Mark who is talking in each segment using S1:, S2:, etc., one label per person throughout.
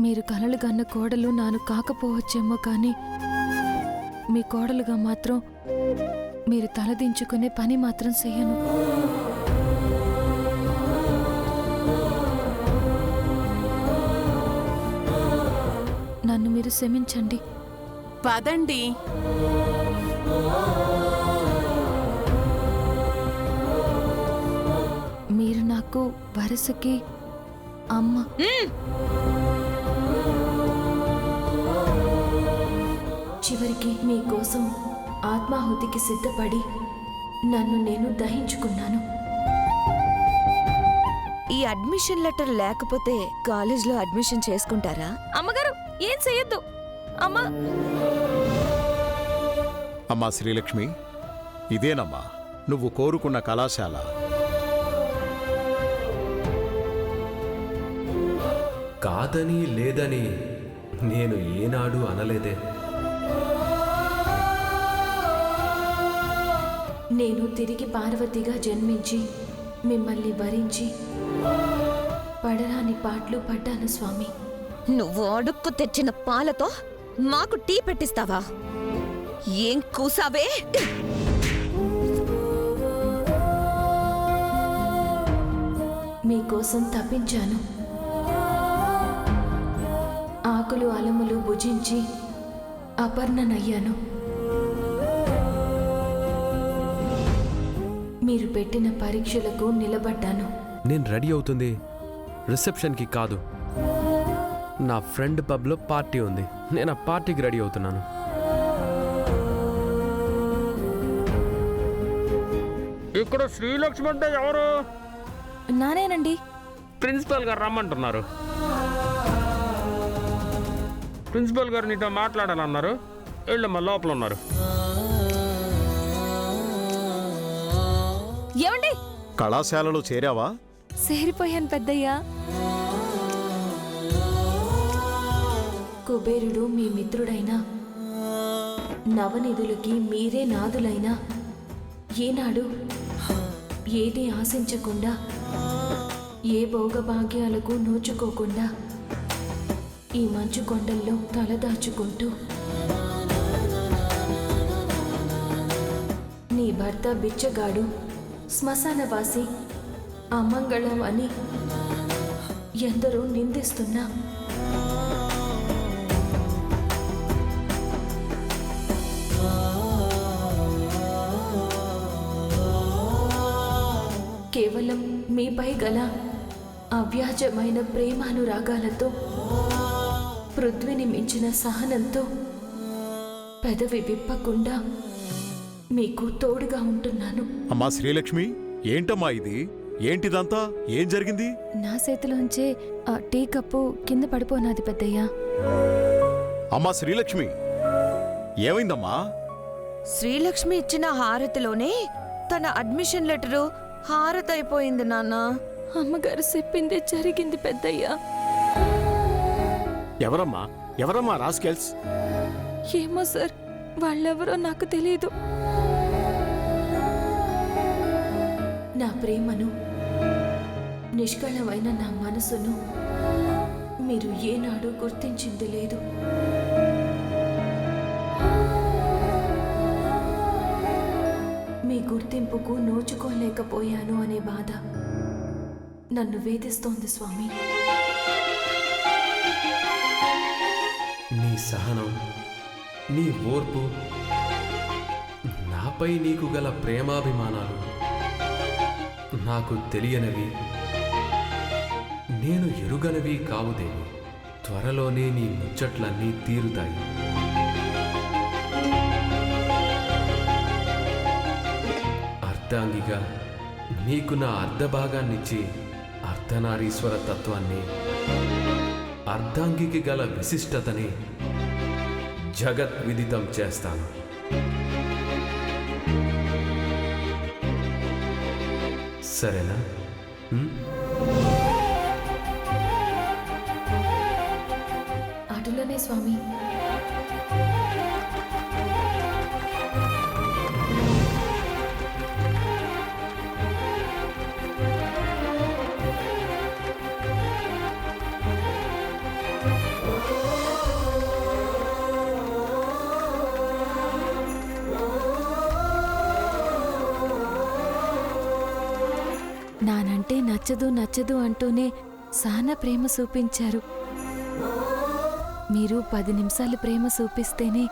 S1: మీరు కలలు గన్న కోడలు నాను కాకపోవచ్చేమో కానీ మీ కోడలుగా మాత్రం మీరు తలదించుకునే పని మాత్రం చెయ్యను. నన్ను మీరు క్షమించండి.
S2: పదండి.
S1: మీరు నాకు వరసకి అమ్మ. చివరికి మీకోసం ఆత్మాహుతికి సిద్ధపడి నన్ను నేను దహించుకున్నాను.
S3: ఈ అడ్మిషన్ లెటర్ లేకపోతే కాలేజ్లో అడ్మిషన్ చేసుకుంటారా?
S1: అమ్మగారు ఏం చెయ్యొద్దు. అమ్మా
S4: అమ్మా శ్రీలక్ష్మి, ఇదేనమ్మా నువ్వు కోరుకున్న కళాశాల.
S5: కాదని లేదని నేను ఏనాడు అనలేదే.
S1: నేను తిరిగి పార్వతిగా జన్మించి మిమ్మల్ని వరించి పడరాని పాటలు పడ్డాను స్వామి.
S3: నువ్వు అడుక్కు తెచ్చిన పాలతో మాకు టీ పెట్టిస్తావా? ఏం కూసావే?
S1: మీకోసం తప్పించాను. ఆకులు అలములు భుజించి అపర్ణనయ్యాను. మీరు పెట్టిన పరీక్షలకు నిలబడ్డాను.
S5: నేను రెడీ అవుతుంది రిసెప్షన్కి కాదు, నా ఫ్రెండ్ పబ్లో పార్టీ ఉంది. నేను ఆ పార్టీకి రెడీ అవుతున్నాను. ఇక్కడ శ్రీలక్ష్మి అంటే ఎవరు?
S1: నానేనండి.
S5: ప్రిన్సిపల్ గారు రమ్మంటున్నారు. ప్రిన్సిపల్ గారు నీతో మాట్లాడాలన్నారు. వెళ్ళమ్మా, లోపల ఉన్నారు.
S1: ఏమండి?
S4: కళాశాలలో చేరావా?
S1: సేరిపోయాను పెద్దయ్యా. కుబేరుడు మీ మిత్రుడైనా నవనిధులకి మీరే నాదులైనా ఏనాడు ఏది ఆశించకుండా ఏ భోగభాగ్యాలకు నోచుకోకుండా ఈ మంచు కొండల్లో తలదాచుకుంటూ నీ భర్త బిచ్చగాడు, శ్మశానవాసి, అమంగళం అని ఎందరో నిందిస్తున్నా కేవలం మీపై గల అవ్యాజమైన ప్రేమానురాగాలతో, పృథ్వీని మించిన సహనంతో పెదవి విప్పకుండా మీకు తోడుగా ఉంటున్నాను.
S4: అమ్మా శ్రీలక్ష్మి, ఏంటమ్మా ఇది? ఏంటిదంతా? ఏం జరిగింది?
S1: నా చేతిలోంచే ఆ టీ కప్పు కింద పడిపోనాది పెద్దయ్యా.
S4: అమ్మా శ్రీలక్ష్మి, ఏమైందమ్మా?
S3: శ్రీలక్ష్మి ఇచ్చిన హారతిలోనే తన అడ్మిషన్ లెటరు హారతైపోయింది నాన్న.
S1: అమ్మగారు చెప్పిందే జరిగింది పెద్దయ్యా.
S5: ఎవరమ్మా రాస్కెల్స్?
S1: ఏమో సార్, వాళ్ళెవరో నాకు తెలియదు. నా ప్రేమను, నిష్కళమైన నా మనసును మీరు ఏనాడు గుర్తించింది లేదు. మీ గుర్తింపుకు నోచుకోలేకపోయాను అనే బాధ నన్ను వేధిస్తోంది స్వామి.
S5: నీ సహనం, నీ ఓర్పు, నాపై నీకు గల ప్రేమాభిమానాలు నాకు తెలియనివి, నేను ఎరుగనివి కావుదేవి. త్వరలోనే నీ ముచ్చట్లన్నీ తీరుతాయి. అర్ధాంగిగా నీకు నా అర్ధభాగాన్నిచ్చి అర్ధనారీశ్వర తత్వాన్ని, అర్ధాంగికి గల విశిష్టతని జగద్విదితం చేస్తాను. సరేనా?
S1: అటులనే స్వామి. నచ్చదు నచ్చదు అంటూనే సానా ప్రేమ చూపించారు. మీరు 10 నిమిషాలు ప్రేమ చూపిస్తేనే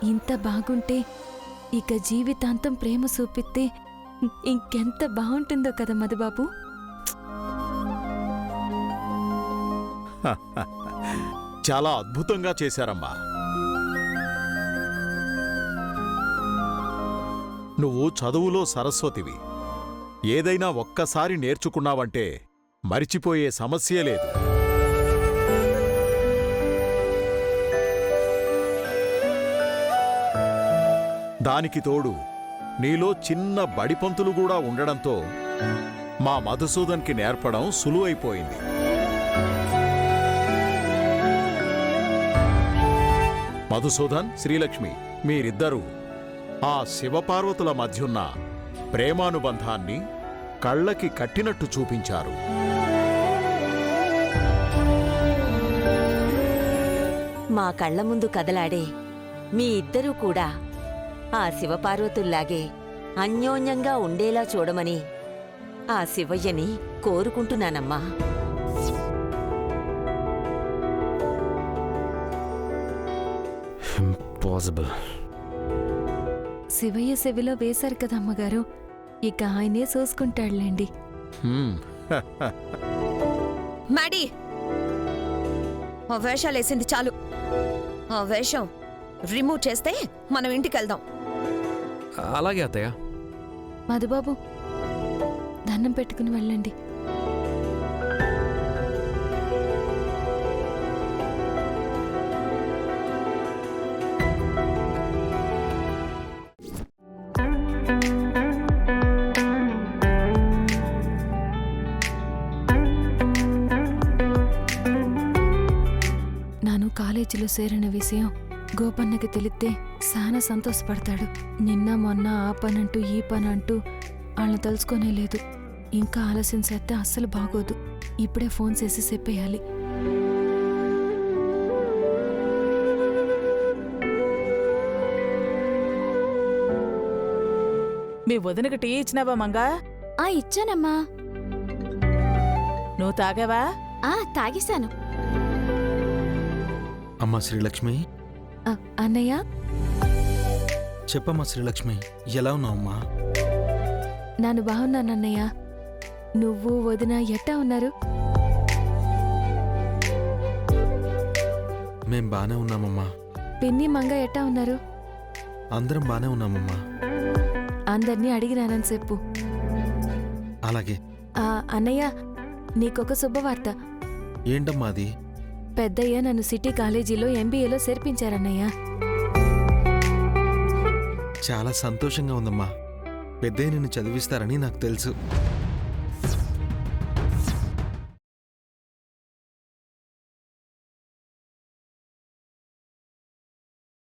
S1: ఇంత బాగుంటే ఇక జీవితాంతం ప్రేమ చూపిస్తే ఇంకెంత బాగుంటుందో కదా మధుబాబు.
S4: చాలా అద్భుతంగా చేశారమ్మా. నువ్వు చదువులో సరస్వతివి. ఏదైనా ఒక్కసారి నేర్చుకున్నావంటే మరిచిపోయే సమస్యే లేదు. దానికి తోడు నీలో చిన్న బడిపంతులు కూడా ఉండడంతో మా మధుసూదన్కి నేర్పడం సులువైపోయింది. మధుసూదన్, శ్రీలక్ష్మి మీరిద్దరూ ఆ శివపార్వతుల మధ్యున్న ప్రేమానుబంధాన్ని కళ్ళకి కట్టినట్టు చూపించారు.
S2: మా కళ్ల ముందు కదలాడే మీ ఇద్దరూ కూడా ఆ శివపార్వతుల్లాగే అన్యోన్యంగా ఉండేలా చూడమని ఆ శివయ్యని కోరుకుంటున్నానమ్మా.
S5: ఇంపాసిబుల్.
S1: శివయ్య సెవిలో వేశారు కదా అమ్మగారు, ఇక ఆయనే చూసుకుంటాడులేండి.
S3: మ్యాడీ, ఆ వేషాలేసింది చాలు. ఆ వేషం రిమూవ్ చేస్తే మనం ఇంటికెళ్దాం.
S5: అలాగే అత్తయ్య.
S1: మధుబాబు, దండం పెట్టుకుని వెళ్ళండి. నాను కాలేజీలో చేరిన విషయం గోపన్నకి తెలిస్తే చాలా సంతోషపడతాడు. నిన్న మొన్న ఆ పనంటూ ఈ పనంటూ వాళ్ళని తెలుసుకొనే లేదు. ఇంకా ఆలస్యం చేస్తే అస్సలు బాగోదు. ఇప్పుడే ఫోన్ చేసి చెప్పేయాలి.
S6: మీ వదినకి టీ ఇచ్చినావా మంగా?
S7: ఇచ్చానమ్మా.
S6: నువ్వు తాగావా?
S7: తాగేశాను.
S8: అమ్మా శ్రీలక్ష్మి.
S1: అన్నయ్య,
S8: చెప్పమ్మా శ్రీలక్ష్మి, ఎలా ఉన్నావమ్మా?
S1: నాను బాగున్నానన్నయ్య. నువ్వు వదిన ఎట్టా ఉన్నారు?
S8: మేం బానే ఉన్నామమ్మా.
S1: పిన్ని మంగ ఎట్టా ఉన్నారు?
S8: అందరం బానే ఉన్నామమ్మా.
S1: అందర్నీ అడిగినానని చెప్పు.
S8: అలాగే.
S1: అన్నయ్య, నీకొక శుభవార్త.
S8: ఏంటమ్మా అది?
S1: పెద్దయ్య నన్ను సిటీ కాలేజీలో ఎంబీఏలో చేర్పించారన్నయ్య.
S8: చాలా సంతోషంగా ఉందమ్మా. పెద్దయ్య నిన్ను చదివిస్తారని నాకు తెలుసు.